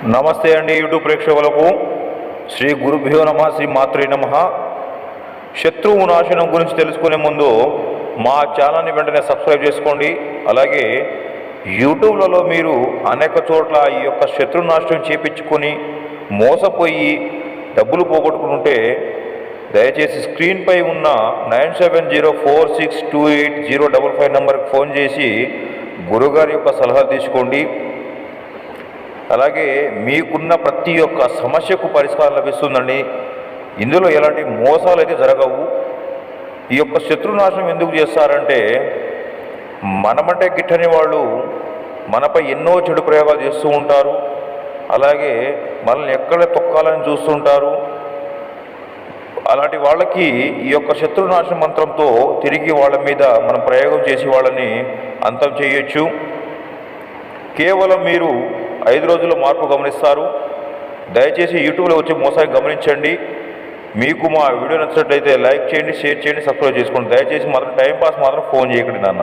నమస్తే అండి యూట్యూబ్ ప్రేక్షకులకు శ్రీ గురుభ్యో నమ శ్రీ మాత్రే నమ. శత్రువు నాశనం గురించి తెలుసుకునే ముందు మా ఛానల్ని వెంటనే సబ్స్క్రైబ్ చేసుకోండి. అలాగే యూట్యూబ్లలో మీరు అనేక చోట్ల ఈ యొక్క శత్రు నాశనం చేపించుకొని మోసపోయి డబ్బులు పోగొట్టుకుంటే దయచేసి స్క్రీన్పై ఉన్న 9704628055 నెంబర్కి ఫోన్ చేసి గురుగారి యొక్క సలహా తీసుకోండి. అలాగే మీకున్న ప్రతి ఒక్క సమస్యకు పరిష్కారం లభిస్తుందండి. ఇందులో ఎలాంటి మోసాలు అయితే జరగవు. ఈ యొక్క శత్రునాశనం ఎందుకు చేస్తారంటే, మనమంటే గిట్టని వాళ్ళు మనపై ఎన్నో చెడు ప్రయోగాలు చేస్తూ ఉంటారు. అలాగే మనల్ని ఎక్కడ తొక్కాలని చూస్తుంటారు. అలాంటి వాళ్ళకి ఈ యొక్క శత్రునాశన మంత్రంతో తిరిగి వాళ్ళ మీద మనం ప్రయోగం చేసి వాళ్ళని అంతం చేయొచ్చు. కేవలం మీరు 5 రోజుల్లో మార్పు గమనిస్తారు. దయచేసి యూట్యూబ్లో వచ్చే మోసాన్ని గమనించండి. మీకు మా వీడియో నచ్చినట్లయితే లైక్ చేయండి, షేర్ చేయండి, సబ్స్క్రైబ్ చేసుకోండి. దయచేసి మాత్రం టైంపాస్ మాత్రం ఫోన్ చేయకండి నాన్న.